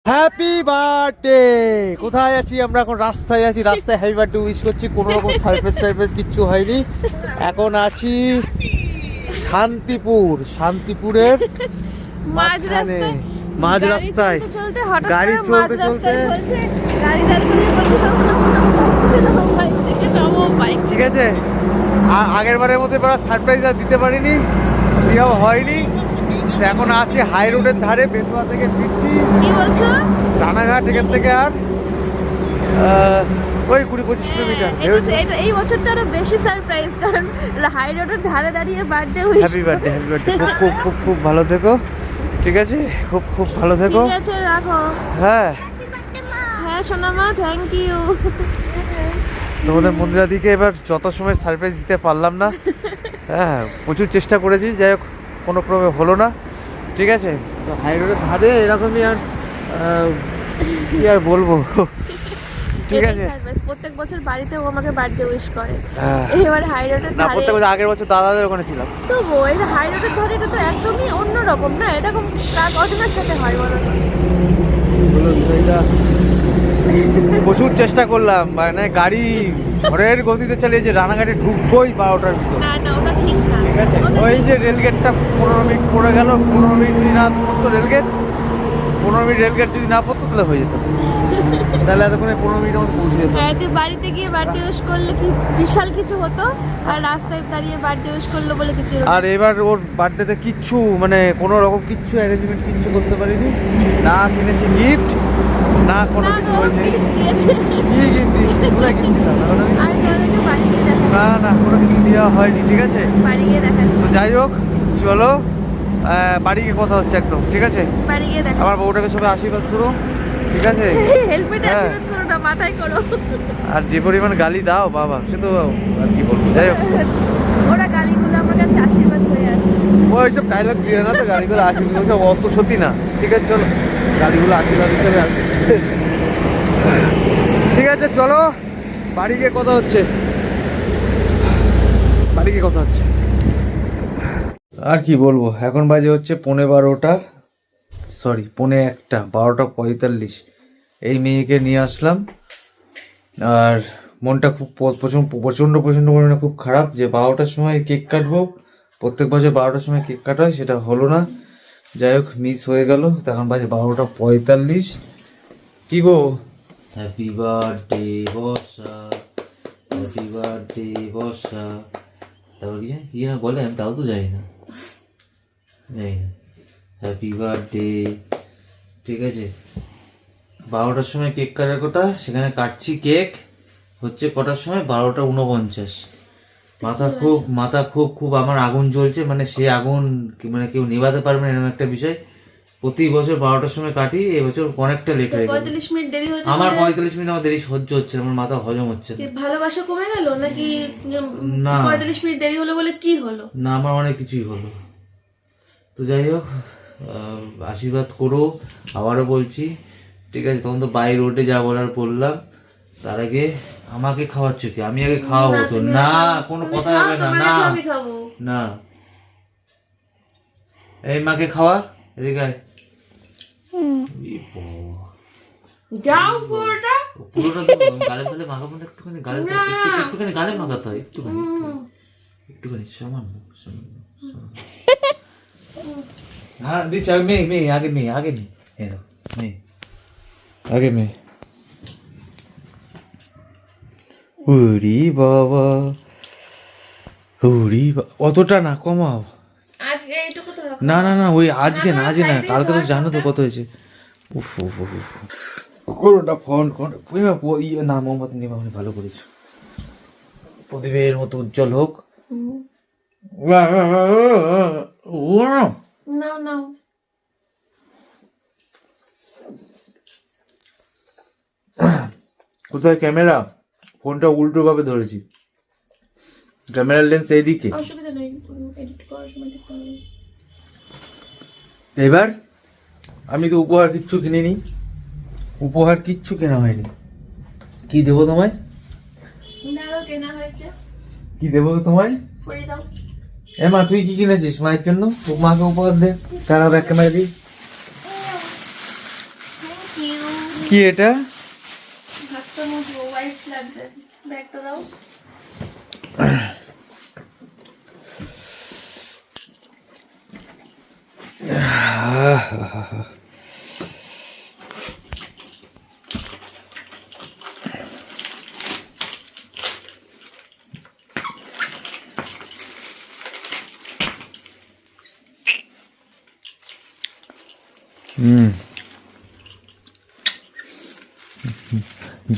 Happy birthday. কোথায় আছি আমরা? এখন রাস্তায় আছি, রাস্তায় হ্যাপি বার্থডে উইশ করছি। কোনো রকম সারপ্রাইজ কিচ্ছু হয়নি। এখন আছি শান্তিপুরের মাঝ রাস্তায় গাড়ি চলতে চলতে। ঠিক আছে, আগের বারের মধ্যে সারপ্রাইজ আর দিতে পারিনি, দেওয়া হয়নি। এখন আছি হাই রোডের ধারে, বেতুয়া থেকে ফিরছি। কি বলছো? রানাঘাট এখান থেকে আর ওই 20-25 কিলোমিটার। এই বছরটা আরো বেশি সারপ্রাইজ, কারণ হাই রোডের ধারে দাঁড়িয়ে birthday wish. Happy birthday, happy birthday. খুব খুব খুব খুব ভালো থেকো, ঠিক আছে? খুব খুব ভালো থেকো। ঠিক আছে, রাখো। হ্যাঁ হ্যাঁ সোনামা, থ্যাংক ইউ। তোমাদের মন্দিরাদিকে এবার যত সময় সারপ্রাইজ দিতে পারলাম না। হ্যাঁ, প্রচুর চেষ্টা করেছি, যাই হোক কোনো প্রবলেম হলো না। ঠিক আছে, তো হাই রোডের ধারে এরকমই আর কি আর বলবো। ঠিক আছে, প্রত্যেক বছর বাড়িতে ও আমাকে বার্থডে উইশ করে। হ্যাঁ। এবার হাই রোডের না, ধারে, প্রত্যেক বছর আগের বছর দাদাদের ওখানে ছিলাম। তো এই হাই রোডের ধারে এটা তো একদমই অন্যরকম না, এরকম কজনের সাথে হয় বলো তো? প্রচুর চেষ্টা করলাম, মানে গাড়ি ঝড়ের গতিতে চালিয়েছে, রানাঘাটে ঢুকবোই 12টার ভিতর। না না, ওটা ঠিক না। ঠিক আছে, ওই যে রেলগেটটা 15 মিনিট পড়ে গেল। 15 মিনিট যদি না পড়তো রেলগেট, 15 মিনিট রেলগেট যদি না পড়তো তাহলে হয়ে যেত। তাহলে এতক্ষণে 15 মিনিটের মধ্যে পৌঁছে যেত। হ্যাঁ, তুই বাড়িতে গিয়ে বার্থডে উইশ করলে কি বিশাল কিছু হতো, আর রাস্তায় দাঁড়িয়ে বার্থডে উইশ করলো বলে কিছু হলো না। আর এবার ওর বার্থডেতে কিচ্ছু, মানে কোনো রকম কিচ্ছু অ্যারেঞ্জমেন্ট কিচ্ছু করতে পারিনি। না কিনেছি গিফট, না কোনো কিছু হয়েছে। কি গিফট দিয়েছি? কোথায় গিফট দিলাম? আমি তোদেরকে বাড়ি গিয়ে দেখাচ্ছি। না না, কোনো কিছু দেওয়া হয়নি। ঠিক আছে, বাড়ি গিয়ে দেখাচ্ছি। তো যাই হোক, চলো বাড়ি গিয়ে কথা হচ্ছে একদম। ঠিক আছে, বাড়ি গিয়ে দেখাচ্ছি। আমার বউটাকে সবাই আশীর্বাদ করো। ঠিক আছে, হেল্পেটে হ্যাঁ। আশীর্বাদ করো না, মাথায় করো। আর যে পরিমাণ গালি দাও বাবা, সে তো আর কি বলবো। যাই হোক, ওরা গালিগুলো আমার কাছে আশীর্বাদ হয়ে আসে। ওইসব ডায়লগ দিয়ে না তো, গালিগুলো আশীর্বাদ, ওইসব অত সত্যি না। ঠিক আছে, চলো গালিগুলো আশীর্বাদ হিসেবে আসে। ঠিক আছে, চলো বাড়ি গিয়ে কথা হচ্ছে। বাড়ি গিয়ে কথা হচ্ছে। আর কি বলবো, এখন বাজে হচ্ছে 12:15, সরি 1:45, 12:45। এই মেয়েকে নিয়ে আসলাম, আর মনটা খুব প্রচণ্ড পরিমাণে খুব খারাপ যে 12টার সময় কেক কাটবো। প্রত্যেক বছর 12টার সময় কেক কাটা হয়, সেটা হলো না। যাই হোক, মিস হয়ে গেল। তখন বাজে 12:45। কি গো? হ্যাপি বার্থডে বর্ষা, হ্যাপি বার্থডে বর্ষা। তারপর কি না বলে, আমি তাও তো যাই না। Happy birthday. ঠিক আছে, 12টার সময় কেক কাটার কথা, সেখানে কাটছি কেক হচ্ছে কটার সময়? 12:49। মাথা খুব আমার আগুন জ্বলছে, মানে সে আগুন মানে কেউ নেভাতে পারবে না, এরকম একটা বিষয়। প্রতি বছর 12টার সময় কাটি, এবছর অনেকটা লেট হয়ে গেল। 45 মিনিট দেরি হচ্ছে। আমার 45 মিনিট আমার দেরি সহ্য হচ্ছে, আমার মাথা হজম হচ্ছে না। ভালোবাসা কমে গেল নাকি? না, 45 মিনিট দেরি হলো বলে কি হলো? না, আমার অনেক কিছুই হলো। তো যাই হোক, আশীর্বাদ করো, আবারও বলছি। ঠিক আছে, তখন তো বাই রোডে যা বলার বললাম। তার আগে আমাকে খাওয়াচ্ছ কি? আমি আগে খাওয়াবো তো? না, কোনো কথা হবে না। না না, এই মাকে খাওয়া, এদিকে আয়। যাও পুরোটা গালে ফেলে মাখাবো না, একটুখানি গালে মাখাতে হয়, একটুখানি সামান্য। হ্যাঁ দিচ্ছি, আগে মেয়ে উরি বাবা, অতটা না, কমাও। আজকে এইটুকু তো রাখো। না, ওই আজকে না, কালকে তো জানো তো কত হয়েছে। উফ কোনটা ফোন না, মোমবাতি নিয়ে ভালো করেছো। প্রদীপের মতো উজ্জ্বল হোক। নাও কোথায় ক্যামেরা? ফোনটা উল্টো ভাবে ধরেছি, ক্যামেরার লেন্স এইদিকে। অসুবিধা নেই, এডিট করার সময় ঠিক করে নেব। এবার আমি তো উপহার কিচ্ছু কিনিনি, কেনা হয়নি। কি দেবো তোমায়? নাও কেনা হয়েছে। কি দেবো তোমায়? পরে দাও। মা, তুই কি কিনেছিস মায়ের জন্য? মাকে উপহার দে, তারা ব্যাক ক্যামেরা দিই। Thank you. কি এটা? হাতটা মুছবো, ওয়াইপস লাগবে। ব্যাগটা দাও।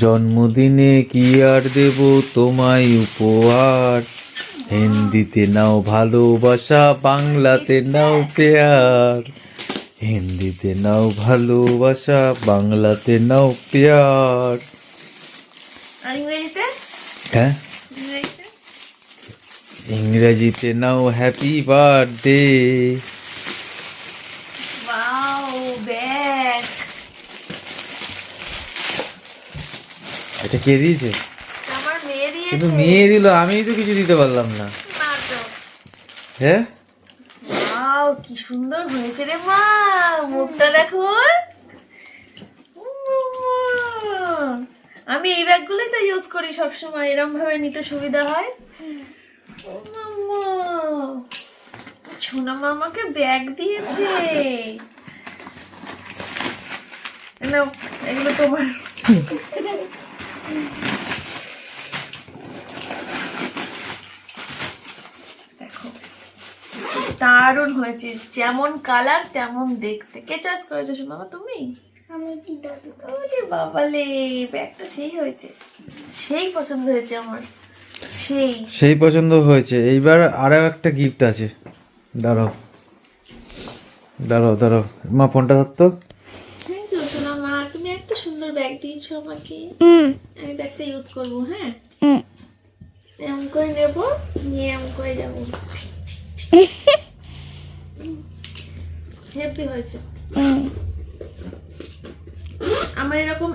জন্মদিনে কি আর দেব তোমায় উপহার, হিন্দিতে নাও ভালোবাসা, বাংলাতে নাও প্যার। হিন্দিতে নাও ভালোবাসা, বাংলাতে নাও প্যার। আর ইংরেজিতে? হ্যাঁ, ইংরেজিতে? ইংরেজিতে নাও হ্যাপি বার্থডে। Wow, bag. এটা কে দিয়েছে? আমার মেয়ে দিয়েছে। কিন্তু মেয়ে দিল, আমিই তো কিছু দিতে পারলাম না। না তো। হ্যাঁ, ওয়াও, কি সুন্দর হয়েছে রে মা। মুখটা দেখো ওর। আমি এই ব্যাগগুলোই তো ইউজ করি সবসময়, এরকম ভাবে নিতে সুবিধা হয়। ও মাম্মা, সোনা মামাকে ব্যাগ দিয়েছে। নাও, এগুলো তোমার। দেখো, দারুণ হয়েছে, যেমন কালার তেমন দেখতে। কে চয়েস করেছো সোনা মামা, তুমি? ওরে বাবালে, ব্যাগটা সেই হয়েছে, সেই পছন্দ হয়েছে আমার, সেই। সেই পছন্দ হয়েছে। এইবার আরও একটা গিফট আছে। দাঁড়াও দাঁড়াও দাঁড়াও, মা ফোনটা ধরতো। থ্যাংক ইউ সোনা মা, তুমি একটা সুন্দর ব্যাগ দিয়েছো আমাকে। আমি ব্যাগটা ইউজ করবো। হ্যাঁ, এমন করে নেবো, নিয়ে এমন করে যাবো। হেভি হয়েছে। আমার এরকম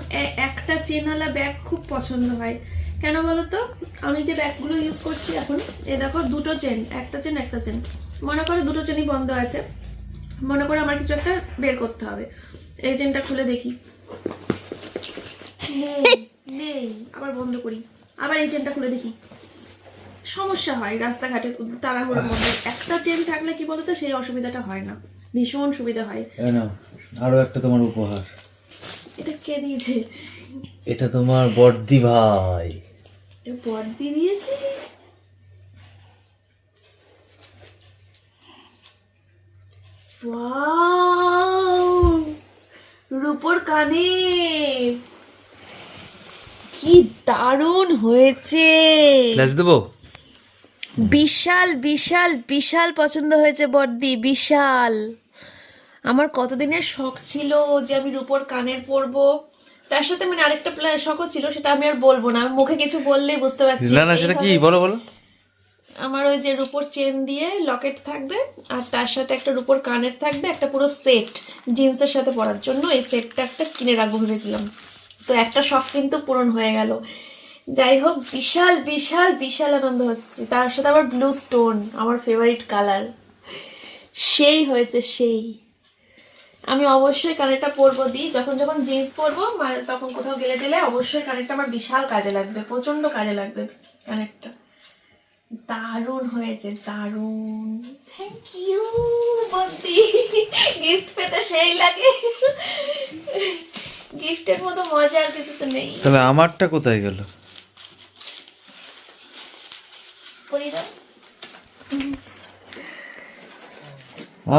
একটা চেনওয়ালা ব্যাগ খুব পছন্দ হয়। কেন বলো তো? আমি যে ব্যাগগুলো ইউজ করছি এখন, এ দেখো, দুটো চেন, একটা চেন একটা চেন। মনে করো দুটো চেনই বন্ধ আছে, মনে করো আমার কিছু একটা বের করতে হবে। এই চেনটা খুলে দেখি, নেই, আবার বন্ধ করি, আবার এই চেনটা খুলে দেখি। সমস্যা হয় রাস্তাঘাটে তাড়াহুড়োর মধ্যে। একটা চেন থাকলে কি বলতো, সেই অসুবিধাটা হয় না, ভীষণ সুবিধা হয়। আরো একটা তোমার উপহার। এটা কে দিয়েছে? এটা তোমার বড়দি ভাই। এটা বড়দি দিয়েছে। ওয়াও, রূপোর কানের, কি দারুণ হয়েছে। ফ্ল্যাশ দেবো? বিশাল বিশাল বিশাল পছন্দ হয়েছে বড়দি, বিশাল। আমার কতদিনের শখ ছিল যে আমি রূপোর কানের পরবো। তার সাথে মানে আরেকটা শখও ছিল, সেটা আমি আর বলবো না, আমি মুখে কিছু বললেই বুঝতে পারছি। না না, সেটা কি বলো বলো। আমার ওই যে রূপোর চেন দিয়ে লকেট থাকবে, আর তার সাথে একটা রূপোর কানের থাকবে, একটা পুরো সেট জিন্সের সাথে পরার জন্য। এই সেটটা একটা কিনে রাখবো ভেবেছিলাম, তো একটা শখ কিন্তু পূরণ হয়ে গেল। যাই হোক, বিশাল বিশাল বিশাল আনন্দ হচ্ছে। তার সাথে আবার ব্লু স্টোন, আমার ফেভারিট কালার। সেই হয়েছে, সেই। আমি অবশ্যই কানেরটা পরবো, দিই যখন যখন জিন্স পরবো, তখন কোথাও গেলে গেলে অবশ্যই কানেরটা আমার বিশাল কাজে লাগবে, প্রচন্ড কাজে লাগবে কানেরটা। দারুণ হয়েছে, দারুণ। থ্যাংক ইউ বদ্দি, গিফট পেতে সেই লাগে। গিফটের মতো মজা আর কিছু তো নেই। তাহলে আমারটা কোথায় গেল? পরিয়ে দাও।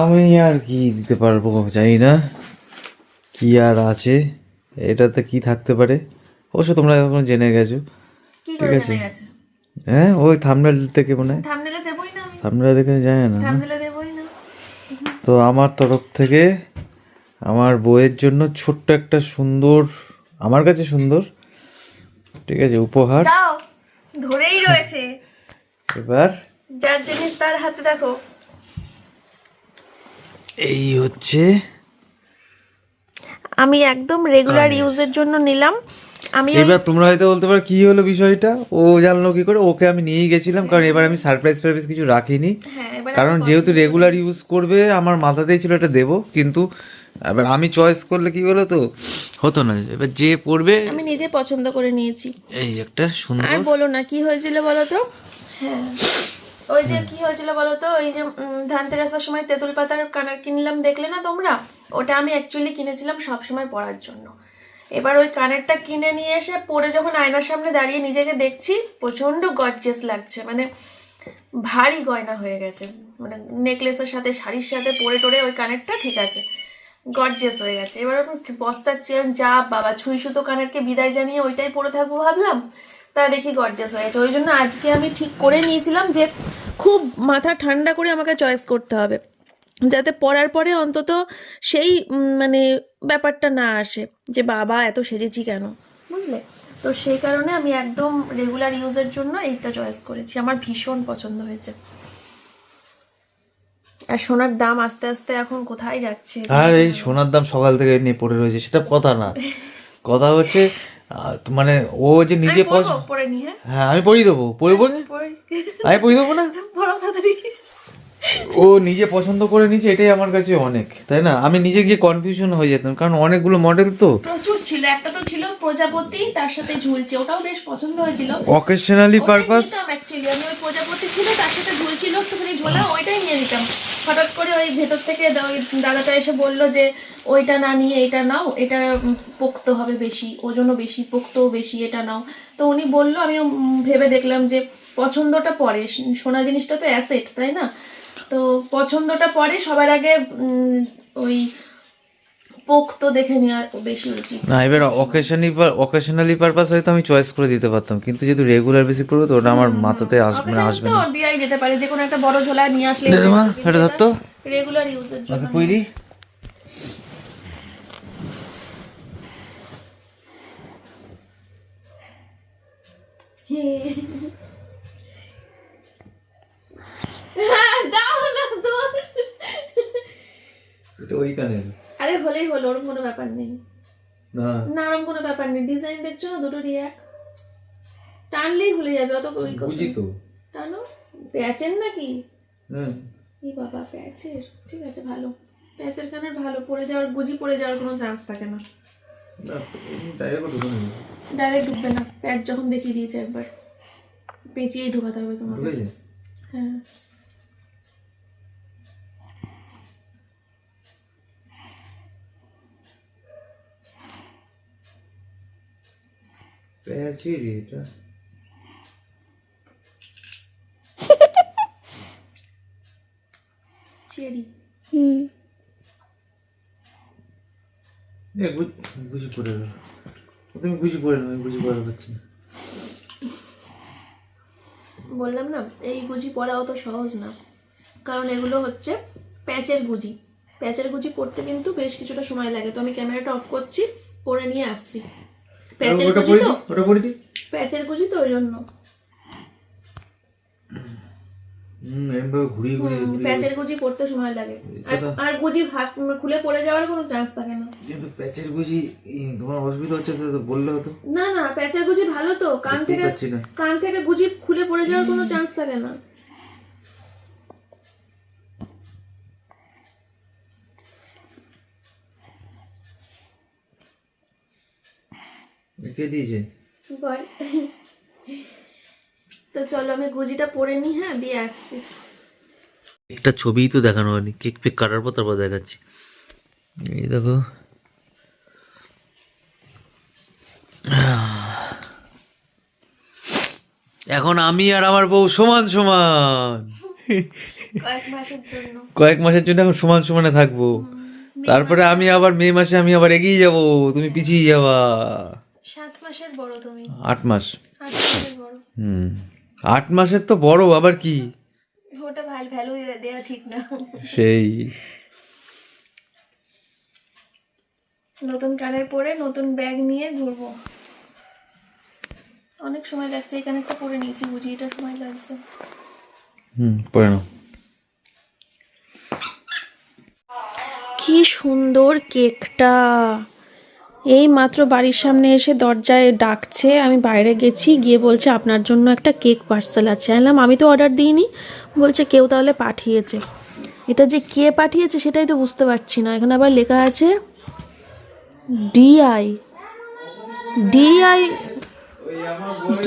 আমি আর কি দিতে পারবো জানি না, কি আর আছে এটাতে, কি থাকতে পারে। অবশ্য তোমরা এখন জেনে গেছো। কি করে জানা গেছে? হ্যাঁ, ওই থাম্বনেল থেকে মনে হয়। থাম্বনেলে দেবই না আমি, থাম্বনেল দেখে জানি না। থাম্বনেলে দেবই না। তো আমার তরফ থেকে আমার বউয়ের জন্য ছোট্ট একটা সুন্দর, আমার কাছে সুন্দর, ঠিক আছে, উপহার। দাও, ধরেই রয়েছে। এবার যার জিনিস তার হাতে দেখো। এই হচ্ছে, আমি একদম রেগুলার ইউজের জন্য নিলাম। আমি এবার তোমরা হয়তো বলতে পারো কি হলো বিষয়টা, ও জানলো কি করে? ওকে আমি নিয়েই গেছিলাম, কারণ এবার আমি সারপ্রাইজ ফারপ্রাইজ কিছু রাখিনি। হ্যাঁ, এবার কারণ যেহেতু রেগুলার ইউজ করবে, আমার মাথাতেই ছিল এটা দেবো, কিন্তু এবার আমি চয়েস করলে কি বলো তো হতো না, এবার যে পড়বে আমি নিজে পছন্দ করে নিয়েছি। এই একটা সুন্দর। আর বলো না কি হয়েছিল বলো তো। হ্যাঁ, ওই যে কি হয়েছিল বলো তো, ওই যে ধানতেরাসের সময় তেঁতুল পাতার কানের কিনলাম দেখলে না তোমরা, ওটা আমি অ্যাকচুয়ালি কিনেছিলাম সব সময় পরার জন্য। এবার ওই কানেরটা কিনে নিয়ে এসে পরে যখন আয়নার সামনে দাঁড়িয়ে নিজেকে দেখছি, প্রচন্ড গর্জিয়াস লাগছে, মানে ভারী গয়না হয়ে গেছে, মানে নেকলেসের সাথে শাড়ির সাথে পরে টোরে ওই কানেরটা ঠিক আছে, গর্জিয়াস হয়ে গেছে। এবার আমি বস্তার চেন যা বাবা ছুঁই সুতো কানেরকে বিদায় জানিয়ে ওইটাই পরে থাকবো ভাবলাম, তা দেখি গর্জিয়াস হয়ে গেছে। ওই জন্য আজকে আমি ঠিক করে নিয়েছিলাম যে খুব মাথা ঠান্ডা করে আমাকে চয়েস করতে হবে, যাতে পরার পরে অন্তত সেই মানে ব্যাপারটা না আসে যে বাবা এত সেজেছি কেন, বুঝলে? তো সেই কারণে আমি একদম রেগুলার ইউজের জন্য এইটা চয়েস করেছি, আমার ভীষণ পছন্দ হয়েছে। আর সোনার দাম আস্তে আস্তে এখন কোথায় যাচ্ছে। আর এই সোনার দাম সকাল থেকে নিয়ে পড়ে রয়েছে, সেটা কথা না, কথা হচ্ছে মানে ও যে নিজে পরে নি। হ্যাঁ হ্যাঁ আমি পড়িয়ে দেবো, পড়বো না আমি পড়িয়ে দেবো না, বড় তাড়াতাড়ি। ও নিজে পছন্দ করে নিয়েছে, এটাই আমার কাছে অনেক, তাই না? আমি নিজে গিয়ে কনফিউশন হয়ে যেতাম, কারণ অনেকগুলো মডেল তো প্রচুর ছিল, একটা তো ছিল প্রজাপতি তার সাথে ঝুলছে, ওটাও বেশ পছন্দ হয়েছিল, অকেশনালি পারপাস। অ্যাকচুয়ালি আমি ওই প্রজাপতি ছিল তার সাথে ঝুলছিল একটুখানি ঝোলা, ওইটাই নিয়ে নিতাম। হঠাৎ করে ওই ভেতর থেকে ওই দাদাটা এসে বললো যে ওইটা না নিয়ে এটা নাও, এটা পোক্ত হবে বেশি, ওজনও বেশি, পোক্তও বেশি, এটা নাও। তো উনি বললো, আমিও ভেবে দেখলাম যে পছন্দটা পরে, সোনা জিনিসটা তো অ্যাসেট, তাই না? তো পছন্দটা পরে, সবার আগে ওই পোক্ত দেখে নেওয়া বেশি উচিত। না এবার অকেশনালি পারপাস হয়তো আমি চয়েস করে দিতে পারতাম, কিন্তু যেহেতু রেগুলার বেসিক করবো তো ওটা আমার মাথাতে আসবে না, আসবে তো না। দিয়াই যেতে পারে, যে কোনো একটা বড় ঝোলা নিয়ে আসলে এটা ধরতো রেগুলার ইউজের জন্য। ওকে পই দি। দাও না দূর। এটা ওই কানে আরে হলেই হলো, ওরকম কোনো ব্যাপার নেই, না না ওরকম কোনো ব্যাপার নেই। ডিজাইন দেখছো না দুটোরই এক, টানলেই ভুলে যাবে, অত করি বুঝি তো। টানো। প্যাচের নাকি? হ্যাঁ এই বাবা প্যাচের, ঠিক আছে ভালো, প্যাচের কানের ভালো, পড়ে যাওয়ার গুজি পড়ে যাওয়ার কোনো চান্স থাকে না, ডাইরেক্ট ঢুকবে না। প্যাচ যখন দেখিয়ে দিয়েছে একবার, পেঁচিয়েই ঢোকাতে হবে তোমাকে। হ্যাঁ এটা চেরি। বুঝি করে তুমি বুঝি করে না, বুঝি করা পাচ্ছি না। বললাম না এই গুজি পরা অত সহজ না, কারণ এগুলো হচ্ছে প্যাচের গুজি, প্যাচের গুজি পরতে কিন্তু বেশ কিছুটা সময় লাগে। তো আমি ক্যামেরাটা অফ করছি, পরে নিয়ে আসছি। প্যাচের গুজি তো, ওটা পরে দি। প্যাচের গুজি তো ওই জন্য ঘুরিয়ে প্যাচের গুজি পরতে সময় লাগে, আর গুজি ভাগ খুলে পড়ে যাওয়ার কোনো চান্স থাকে না। কিন্তু প্যাচের গুজি তোমার অসুবিধা হচ্ছে তো বললে হতো। না না প্যাচের গুজি ভালো তো, কান থেকে গুজি খুলে পড়ে যাওয়ার কোনো চান্স থাকে না। কে দিয়েছে? বল। তো চলো আমি গুজিটা পরে নি, হ্যাঁ দিয়ে আসছি। একটা ছবিই তো দেখানো হয়নি, কেক ফেক কাটার পর তারপর দেখাচ্ছি। এই দেখো এখন আমি আর আমার বউ সমান সমান, কয়েক মাসের জন্য এখন সমান সমানে থাকবো। তারপরে আমি আবার মে মাসে আমি আবার এগিয়ে যাব, তুমি পিছিয়ে যাবা। 7 মাসের বড় তুমি। 8 মাস। 8 মাসের বড়। 8 মাসের তো বড় আবার কি, ওটা ভ্যালু দেওয়া ঠিক না। সেই নতুন কানের পরে নতুন ব্যাগ নিয়ে ঘুরবো, অনেক সময় লাগছে। এই কানেরটা পরে নিয়েছি, বুঝি এটা সময় লাগছে। পরে নাও। কি সুন্দর কেকটা, এই মাত্র বাড়ির সামনে এসে দরজায় ডাকছে, আমি বাইরে গেছি, গিয়ে বলছে আপনার জন্য একটা কেক পার্সেল আছে। আমি তো অর্ডার দিইনি, বলছে কেউ তাহলে পাঠিয়েছে। এটা যে কে পাঠিয়েছে সেটাই তো বুঝতে পারছি না। এখানে আবার লেখা আছে ডিআই। ডিআই,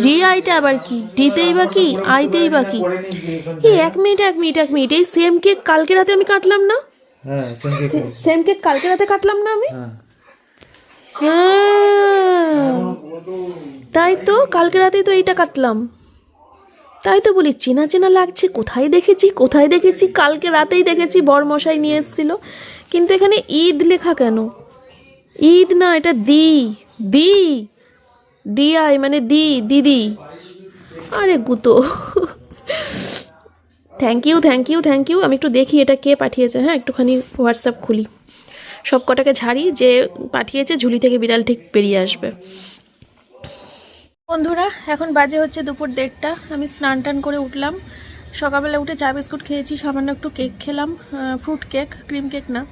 ডিআইটা আবার কি? ডিতেই বা কি, আইতেই বা কি? এই এক মিনিট, এই সেম কেক কালকে রাতে আমি কাটলাম না? হ্যাঁ সেম কেক কালকে রাতে কাটলাম না আমি? হ্যাঁ হ্যাঁ, তাই তো, কালকে রাতেই তো এইটা কাটলাম। তাই তো বলি চেনা চেনা লাগছে, কোথায় দেখেছি, কালকে রাতেই দেখেছি, বরমশাই নিয়ে এসেছিল। কিন্তু এখানে ঈদ লেখা কেন? ঈদ না, এটা ডিআই মানে দিদি। আরে গুতো, থ্যাংক ইউ। আমি একটু দেখি এটা কে পাঠিয়েছে। হ্যাঁ, একটুখানি হোয়াটসঅ্যাপ খুলি, সব কটাকে ঝাড়ি, যে পাঠিয়েছে ঝুলি থেকে বিড়াল ঠিক বেরিয়ে আসবে। বন্ধুরা, এখন বাজে হচ্ছে দুপুর 1:30। আমি স্নান টান করে উঠলাম। সকালবেলা উঠে চা বিস্কুট খেয়েছি, সামান্য একটু কেক খেলাম, ফ্রুট কেক, ক্রিম কেক না।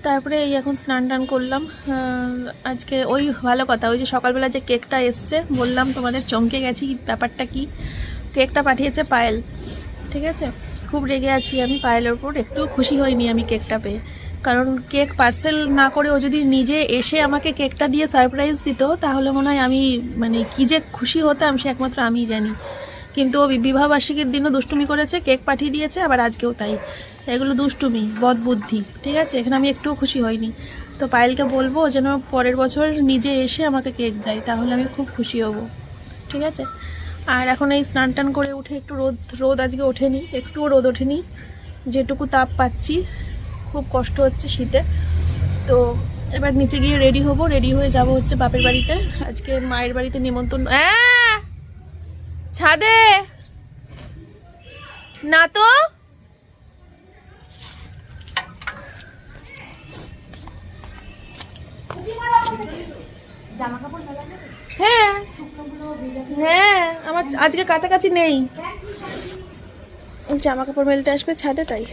তারপরে এই এখন স্নান টান করলাম। আজকে ওই ভালো কথা, ওই যে সকালবেলা যে কেকটা এসছে বললাম তোমাদের, চমকে গেছি। ব্যাপারটা কি, কেকটা পাঠিয়েছে পায়েল, ঠিক আছে। খুব রেগে আছি আমি পায়েলের ওপর, একটু খুশি হইনি আমি কেকটা পেয়ে। কারণ কেক পার্সেল না করে ও যদি নিজে এসে আমাকে কেকটা দিয়ে সারপ্রাইজ দিত, তাহলে মনে হয় আমি মানে কী যে খুশি হতাম সে একমাত্র আমিই জানি। কিন্তু ও বিবাহবার্ষিকীর দিনও দুষ্টুমি করেছে, কেক পাঠিয়ে দিয়েছে, আবার আজকেও তাই। এগুলো দুষ্টুমি, বদবুদ্ধি, ঠিক আছে। এখানে আমি একটুও খুশি হইনি। তো পায়েলকে বলবো যেন পরের বছর নিজে এসে আমাকে কেক দেয়, তাহলে আমি খুব খুশি হব, ঠিক আছে। আর এখন এই স্নান টান করে উঠে একটু রোদ আজকে ওঠেনি, একটুও রোদ ওঠেনি, যেটুকু তাপ পাচ্ছি, খুব কষ্ট হচ্ছে শীতে। তো এবার নিচে গিয়ে রেডি হব, রেডি হয়ে যাব হচ্ছে বাপের বাড়িতে। আজকে মায়ের বাড়িতে নিমন্ত্রণ। ছাদে না তো, হ্যাঁ হ্যাঁ, আমার আজকে কাছাকাছি নেই, জামা কাপড় মেলতে আসবে ছাদে, তাই।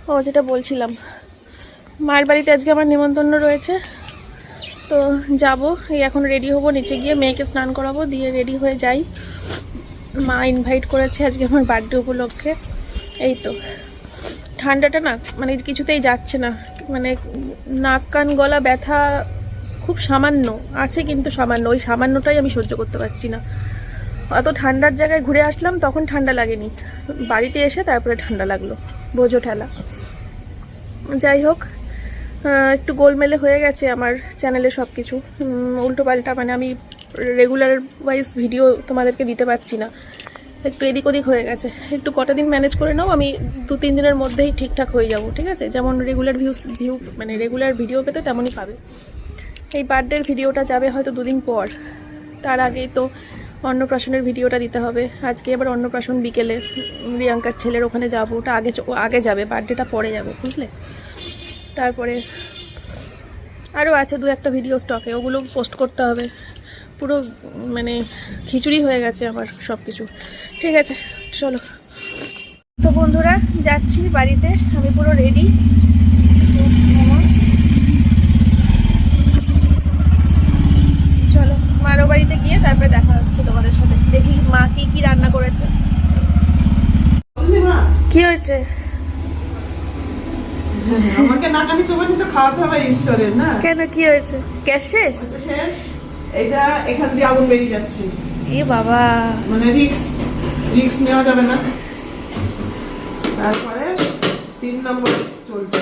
ও যেটা বলছিলাম, মায়ের বাড়িতে আজকে আমার নিমন্ত্রণ রয়েছে, তো যাব। এই এখন রেডি হব, নিচে গিয়ে মেয়েকে স্নান করাবো, দিয়ে রেডি হয়ে যাই। মা ইনভাইট করেছে আজকে আমার বার্থডে উপলক্ষে। এই তো ঠান্ডাটা না মানে কিছুতেই যাচ্ছে না, মানে নাক কান গলা ব্যথা খুব সামান্য আছে, কিন্তু সামান্য, ওই সামান্যটাই আমি সহ্য করতে পারছি না। অত ঠান্ডার জায়গায় ঘুরে আসলাম, তখন ঠান্ডা লাগেনি, বাড়িতে এসে তারপরে ঠান্ডা লাগলো, বোঝো ঠেলা। যাই হোক, একটু গোলমেলে হয়ে গেছে আমার চ্যানেলে সব কিছু, উল্টোপাল্টা, মানে আমি রেগুলার ওয়াইজ ভিডিও তোমাদেরকে দিতে পারছি না, একটু এদিক ওদিক হয়ে গেছে। একটু কটা দিন ম্যানেজ করে নাও, আমি 2-3 দিনের মধ্যেই ঠিকঠাক হয়ে যাব, ঠিক আছে। যেমন রেগুলার মানে রেগুলার ভিডিও পেতে তেমনই পাবে। এই বার্থডের ভিডিওটা যাবে হয়তো 2 দিন পর, তার আগেই তো অন্নপ্রাশনের ভিডিওটা দিতে হবে। আজকে এবার অন্নপ্রাশন বিকেলে রিয়াঙ্কার ছেলের ওখানে যাবো, ওটা আগে যাবে, বার্থডেটা পরে যাবে, বুঝলে। তারপরে আরও আছে 2-1টা ভিডিও স্টকে, ওগুলো পোস্ট করতে হবে। পুরো মানে খিচুড়ি হয়ে গেছে আমার সব কিছু, ঠিক আছে। চলো তো বন্ধুরা, যাচ্ছি বাড়িতে, আমি পুরো রেডি। চলো মারও বাড়িতে গিয়ে তারপরে দেখা হচ্ছে তোমাদের সাথে, দেখি মা কি রান্না করেছে। কি হয়েছে? আমাকে নাকানি চোবানি তো খাওয়াতে হবে ঈশ্বরের, না? কেন, কি হয়েছে? গ্যাস শেষ? শেষ। এটা এখান দিয়ে আগুন বেরিয়ে যাচ্ছে। এ বাবা, মানে রিক্স নেওয়া যাবে না। তারপরে 3 নম্বর চলছে।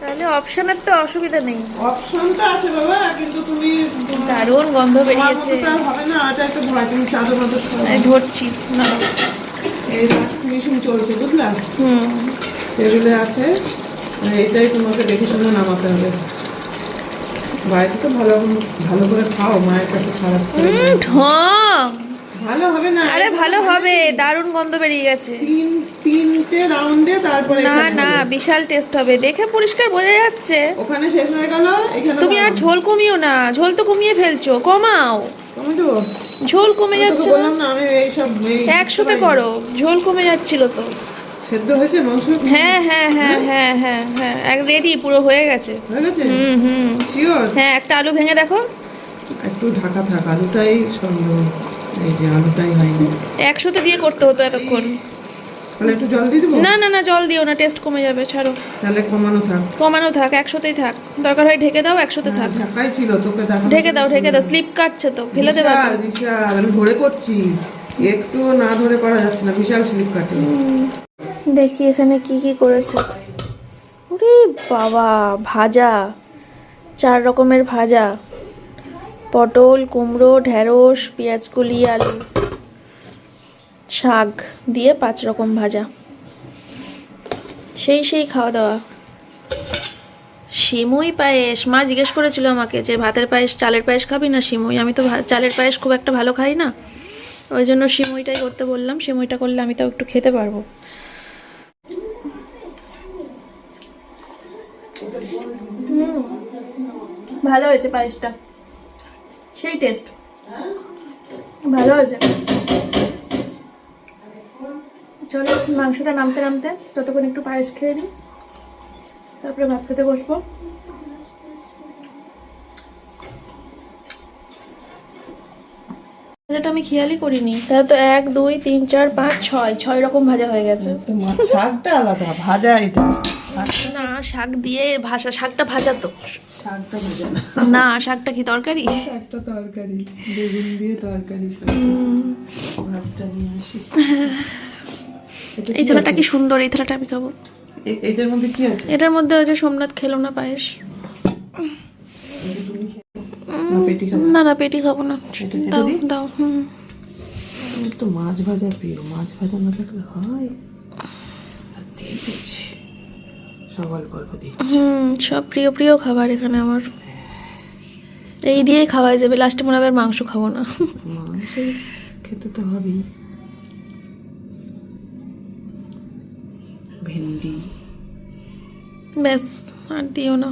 তাহলে অপশনের তো অসুবিধা নেই। অপশনটা আছে বাবা, কিন্তু তুমি দারুণ গন্ধ বেরিয়েছে। হবে না, এটা একটা ভয়। তুমি চাদর মাদর ধরছি না, এই লাস্ট ফিনিশিং চলছে, বুঝলা? টেবিলে আছে, এটাই তোমাকে দেখে শুনে নামাতে হবে। বাইরে তো ভালো করে খাও, মায়ের কাছে খারাপ ভালো হবে না। আরে ভালো হবে, দারুণ গন্ধ বেরিয়ে গেছে। 3টে রাউন্ডে তারপরে না বিশাল টেস্ট হবে, দেখে পরিষ্কার বোঝা যাচ্ছে। ওখানে শেষ হয়ে গেল, এখানে তুমি আর ঝোল কমিও না, ঝোল তো কমিয়ে ফেলছো, কমাও। কমে দেবো? ঝোল কমে যাচ্ছে, বললাম না আমি এই সব 100তে করো, ঝোল কমে যাচ্ছিল তো। সেদ্ধ হয়েছে মাংস? হ্যাঁ, এক রেডি, পুরো হয়ে গেছে। শিওর? হ্যাঁ, একটা আলু ভেঙে দেখো। একটু ঢাকা থাক, আলুটাই সন্দেহ। এই যে আলুটাই হয়নি। 100তে দিয়ে করতে হতো এতক্ষণ। তাহলে একটু জল দিয়ে দেবো? না না না, জল দিও না, টেস্ট কমে যাবে, ছাড়ো। তাহলে কমানো থাক। কমানো থাক, 100তেই থাক, দরকার হয় ঢেকে দাও, 100তে থাক। ঢাকাই ছিল তোকে দেখা। ঢেকে দাও, ঢেকে দাও, স্লিপ কাটছে তো, ফেলে দেবা তো। বিশাল, আমি ধরে করছি, একটু না ধরে করা যাচ্ছে না, বিশাল স্লিপ কাটে। দেখি এখানে কি কি করেছে। ওরে বাবা, ভাজা, 4 রকমের ভাজা, পটল, কুমড়ো, ঢেঁড়স, পেঁয়াজকলি, আলু, শাক দিয়ে 5 রকম ভাজা। সেই খাওয়া দাওয়া। সিমুই পায়েস, মা জিজ্ঞেস করেছিল আমাকে যে ভাতের পায়েস, চালের পায়েস খাবি না সিমুই। আমি তো চালের পায়েস খুব একটা ভালো খাই না, ওই জন্য সিমুইটাই করতে বললাম। সিমুইটা করলে আমি তো একটু খেতে পারবো। ভালো হয়েছে পায়েসটা, সেই টেস্ট, ভালো হয়েছে। চলো মাংসটা নামতে নামতে ততক্ষণ একটু পায়েস খেয়ে নিই, তারপরে ভাত খেতে বসবো। ভাজাটা আমি খেয়ালই করিনি, তাহলে তো 1 2 3 4 5 6 রকম ভাজা হয়ে গেছে। তোমার শাকটা আলাদা, ভাজা এটা। না, শাক দিয়ে ভাজা, শাকটা ভাজা তো। শাকটা ভাজা না, না, শাকটা কি তরকারি? শাকটা তরকারি, বেগুন দিয়ে তরকারি। ভাতটা নিয়ে আসি। এই থালাটা কি সুন্দর, এই থালাটা আমি খাবো। এটার মধ্যে কি আছে? এটার মধ্যে ওই যে সোমনাথ খেলো না পায়েস। পেটি খাবো? না না, পেটি খাবো না, দাও দাও। আমার তো মাছ ভাজা প্রিয়, মাছ ভাজা না থাকলে হয়। আর দিয়ে দিচ্ছি, সব অল্প অল্প দিচ্ছি। সব প্রিয় প্রিয় খাবার এখানে আমার, এই দিয়েই খাওয়া যাবে। লাস্টে মনে হবে আর মাংস খাবো না। মাংস খেতে তো হবেই। ভেন্ডি ব্যাস, আর দিও না,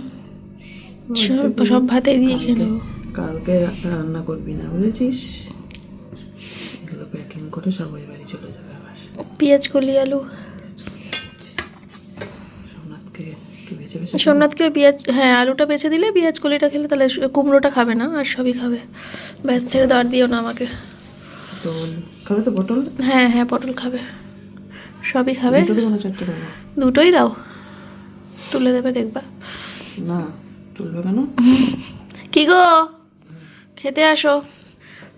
সব ভাতে দিয়ে খেয়ে নেবো। কালকে রান্না করবি না, বুঝেছিস? এগুলো প্যাকিং করে সবাই বাড়ি চলে যাবে আবার। পেঁয়াজ কলি, আলু। সোমনাথকে একটু ভেজে ভেজে সোমনাথকে পেঁয়াজ, হ্যাঁ আলুটা বেছে দিলে পেঁয়াজ কলিটা খেলে, তাহলে কুমড়োটা খাবে না, আর সবই খাবে। ব্যাস, ছেড়ে দেওয়ার দিও না আমাকে। পটল খাবে তো? পটল, হ্যাঁ হ্যাঁ, পটল খাবে, সবই খাবে। দুটো দেবো না চারটে দেবো? দুটোই দাও, তুলে দেবে দেখবা। না, তুলবে কেন? কি গো, খেতে আসো।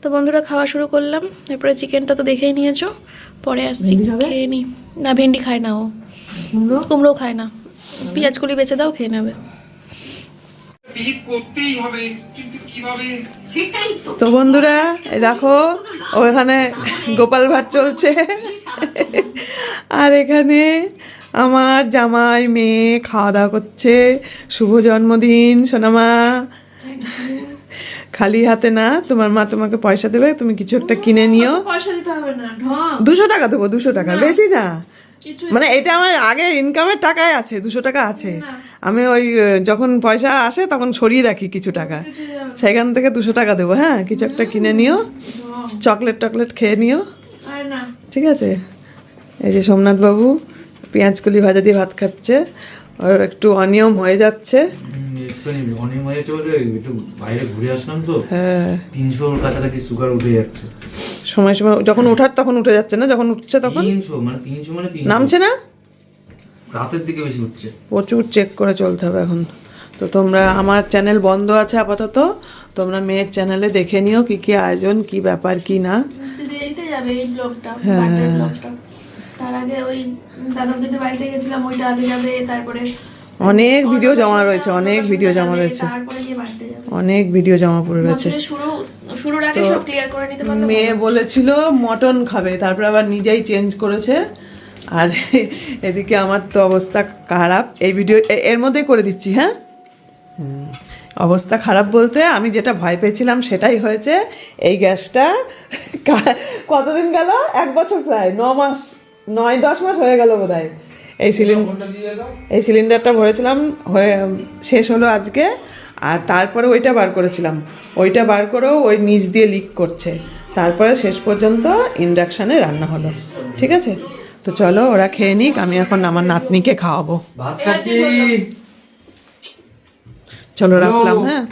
তো বন্ধুরা, খাওয়া শুরু করলাম। এরপরে চিকেনটা তো দেখেই নিয়েছো, পরে আসছি, ভেন্ডি খাবে? খেয়ে নি। না, ভেন্ডি খায় না ও, কুমড়ো খায় না। পেঁয়াজ কলি বেঁচে দাও, খেয়ে নেবে। তো বন্ধুরা, এই দেখো ওখানে গোপাল ভাট চলছে, আর এখানে আমার জামাই মেয়ে খাওয়া দাওয়া করছে। শুভ জন্মদিন সোনামা। খালি হাতে না, তোমার মা তোমাকে পয়সা দেবে, তুমি কিছু একটা কিনে নিও। পয়সা দিতে হবে না, ঢং। 200 টাকা দেবো, 200 টাকা, বেশি না। মানে এটা আমার আগের ইনকামের টাকায় আছে, 200 টাকা আছে। আমি ওই যখন পয়সা আসে তখন সরিয়ে রাখি কিছু টাকা, সেখান থেকে 200 টাকা দেবো। হ্যাঁ, কিছু একটা কিনে নিও, চকলেট টকলেট খেয়ে নিও, আর না, ঠিক আছে? এই যে সোমনাথ বাবু পেঁয়াজ কলি ভাজা দিয়ে ভাত খাচ্ছে, আর একটু অনিয়ম হয়ে যাচ্ছে। অনেক মজা চলে, একটু বাইরে ঘুরে আসলাম তো, হ্যাঁ 300 কাছাকাছি সুগার উঠে যাচ্ছে। সময় সময় যখন ওঠার তখন উঠে যাচ্ছে না, যখন উঠছে তখন 300 মানে 300 নামছে না, রাতের দিকে বেশি উঠছে। প্রচুর চেক করে চলতে হবে এখন। তো তোমরা, আমার চ্যানেল বন্ধ আছে আপাতত, তোমরা মেয়ের চ্যানেলে দেখে নিও কি কি আয়োজন, কি ব্যাপার কি না। দেরিতে যাবে এই ব্লগটা, বার্থডে ব্লগটা। তার আগে ওই দাদাদের বাড়িতে গেছিলাম, ওইটা আগে যাবে, তারপরে অনেক ভিডিও জমা রয়েছে, অনেক ভিডিও জমা রয়েছে, তারপরে গিয়ে বার্থডে যাবে। অনেক ভিডিও জমা পড়ে রয়েছে। বছরের শুরুর আগে সব ক্লিয়ার করে নিতে পারলে। মেয়ে বলেছিল মটন খাবে, তারপর আবার নিজেই চেঞ্জ করেছে। আর এদিকে আমার তো অবস্থা খারাপ, এই ভিডিও এর মধ্যেই করে দিচ্ছি। হ্যাঁ, অবস্থা খারাপ বলতে আমি যেটা ভয় পেয়েছিলাম সেটাই হয়েছে। এই গ্যাসটা কতদিন গেল? 1 বছর, প্রায় 9-10 মাস হয়ে গেল বোধ হয়। এই সিলিন্ডারটা ভরেছিলাম, হয়ে শেষ হলো আজকে। আর তারপরে ওইটা বার করেছিলাম, ওইটা বার করেও ওই নিচ দিয়ে লিক করছে। তারপরে শেষ পর্যন্ত ইন্ডাকশানে রান্না হলো, ঠিক আছে? তো চলো, ওরা খেয়ে নিক, আমি এখন আমার নাতনিকে খাওয়াবো। ভাত খাচ্ছি। চলো রাখলাম, হ্যাঁ।